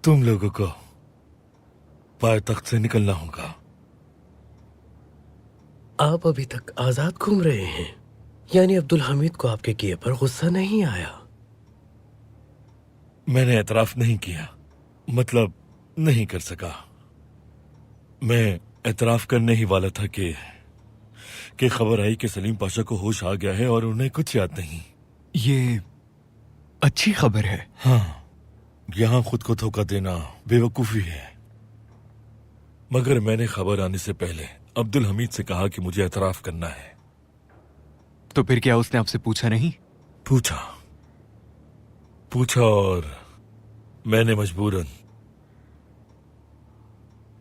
तुम लोगों को पायतख्त से निकलना होगा। आप अभी तक आजाद घूम रहे हैं, यानी अब्दुल हमीद को आपके किए पर गुस्सा नहीं आया? मैंने एतराफ नहीं किया, मतलब नहीं कर सका। मैं एतराफ करने ही वाला था कि खबर आई कि सलीम पाशा को होश आ गया है और उन्हें कुछ याद नहीं। ये अच्छी खबर है। हाँ, यहाँ खुद को धोखा देना बेवकूफी है। मगर मैंने खबर आने से पहले अब्दुल हमीद से कहा कि मुझे एतराफ करना है। तो फिर क्या उसने आपसे पूछा नहीं? पूछा और मैंने मजबूरन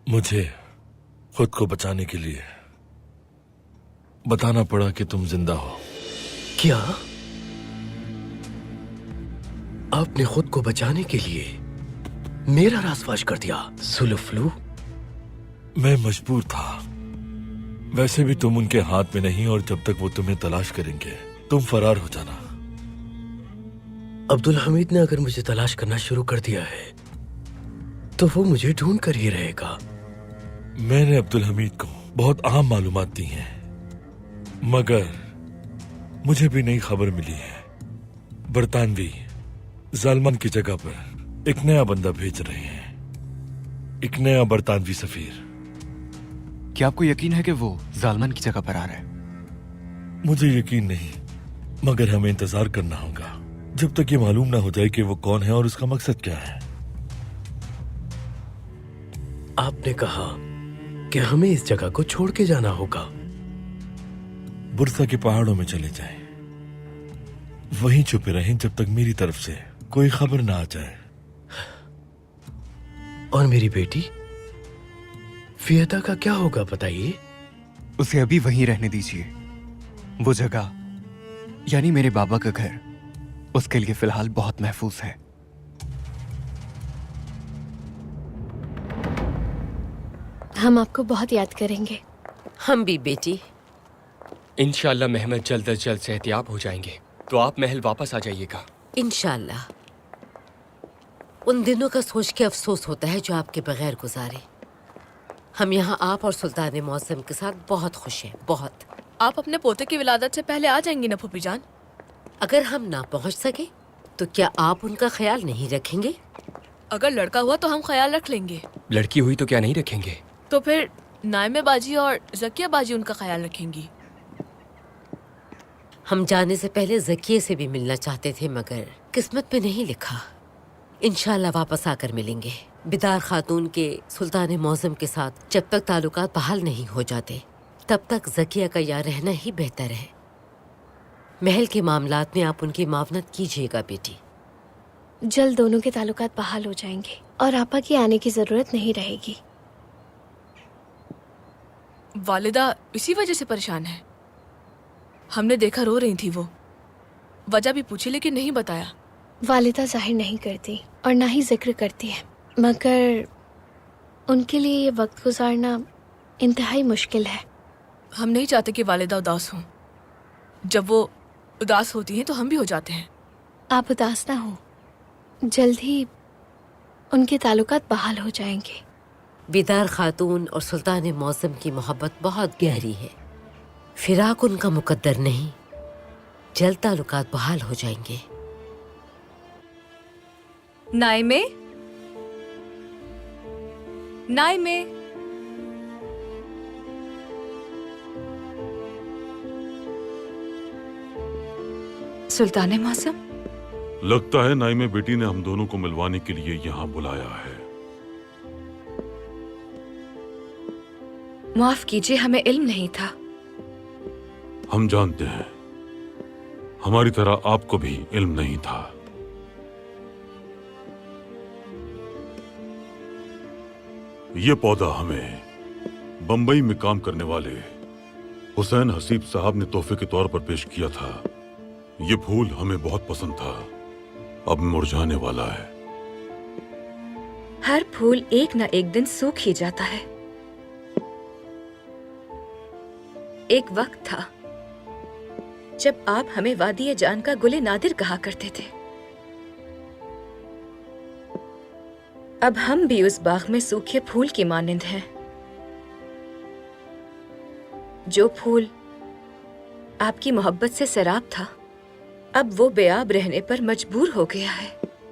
मुझे खुद को बचाने के लिए बताना पड़ा कि तुम जिंदा हो। क्या आपने खुद को बचाने के लिए मेरा राज फाश कर दिया? सुलफलू, मैं मजबूर था। वैसे भी तुम उनके हाथ में नहीं, और जब तक वो तुम्हें तलाश करेंगे तुम फरार हो जाना। अब्दुल हमीद ने अगर मुझे तलाश करना शुरू कर दिया है तो वो मुझे ढूंढ कर ही रहेगा। मैंने अब्दुल हमीद को बहुत अहम मालूमात दी हैं, मगर मुझे भी नई खबर मिली है। बरतानवी जालमन की जगह पर एक नया बंदा भेज रहे हैं, एक नया बरतानवी सफीर। क्या आपको यकीन है कि वो जालमन की जगह पर आ रहा है? मुझे यकीन नहीं, मगर हमें इंतजार करना होगा जब तक ये मालूम ना हो जाए कि वो कौन है और उसका मकसद क्या है। आपने कहा कि हमें इस जगह को छोड़ के जाना होगा। बुरसा के पहाड़ों में चले जाएं, वहीं छुपे रहें जब तक मेरी तरफ से कोई खबर ना आ जाए। और मेरी बेटी फियता का क्या होगा बताइए? उसे अभी वहीं रहने दीजिए। वो जगह यानी मेरे बाबा का घर उसके लिए फिलहाल बहुत महफूज है। हम आपको बहुत याद करेंगे। हम भी बेटी। इंशाल्लाह महमद जल्द अज जल्द सेहतियाब हो जाएंगे तो आप महल वापस आ जाइएगा। इंशाल्लाह। उन दिनों का सोच के अफसोस होता है जो आपके बगैर गुजारे। हम यहाँ आप और सुल्तान मौसम के साथ बहुत खुश हैं, बहुत। आप अपने पोते की विलादत से पहले आ जाएंगी ना फूफी जान? अगर हम ना पहुँच सके तो क्या आप उनका ख्याल नहीं रखेंगे? अगर लड़का हुआ तो हम ख्याल रख लेंगे। लड़की हुई तो क्या नहीं रखेंगे? तो फिर नाइमे बाजी और जकिया बाजी उनका ख्याल रखेंगी। हम जाने से पहले जकिये से भी मिलना चाहते थे, मगर किस्मत में नहीं लिखा। इंशाल्लाह वापस आकर मिलेंगे। बिदार खातून के सुल्तान मौसम के साथ जब तक ताल्लुकात बहाल नहीं हो जाते तब तक जकिया का यहाँ रहना ही बेहतर है। महल के मामलात में आप उनकी मावनत कीजिएगा बेटी। जल्द दोनों के ताल्लुकात बहाल हो जाएंगे और आपा की आने की जरूरत नहीं रहेगी। वालिदा इसी वजह से परेशान है। हमने देखा रो रही थी वो। वजह भी पूछी लेकिन नहीं बताया। वालिदा जाहिर नहीं करती और ना ही जिक्र करती है, मगर उनके लिए ये वक्त गुजारना इंतहाई मुश्किल है। हम नहीं चाहते कि वालिदा उदास हों। जब वो उदास होती हैं तो हम भी हो जाते हैं। आप उदास ना हो, जल्द ही उनके ताल्लुकात बहाल हो जाएंगे। बिदार खातून और सुल्तान मौसम की मोहब्बत बहुत गहरी है। फिराक उनका मुकद्दर नहीं, जल्द ताल्लुकात बहाल हो जाएंगे। नाइमे, नाइमे, सुल्तान मौसम। लगता है नाइमे बेटी ने हम दोनों को मिलवाने के लिए यहाँ बुलाया है। माफ कीजिए, हमें इल्म नहीं था। हम जानते हैं, हमारी तरह आपको भी इल्म नहीं था। ये पौधा हमें बंबई में काम करने वाले हुसैन हसीब साहब ने तोहफे के तौर पर पेश किया था। ये फूल हमें बहुत पसंद था, अब मुरझाने वाला है। हर फूल एक न एक दिन सूख ही जाता है। एक वक्त था जब आप हमें वादिये जान का गुले नादिर कहा करते थे। अब हम भी उस बाग में सूखे फूल की मानिंद हैं, जो फूल आपकी मोहब्बत से सैराब था, अब वो बेआब रहने पर मजबूर हो गया है।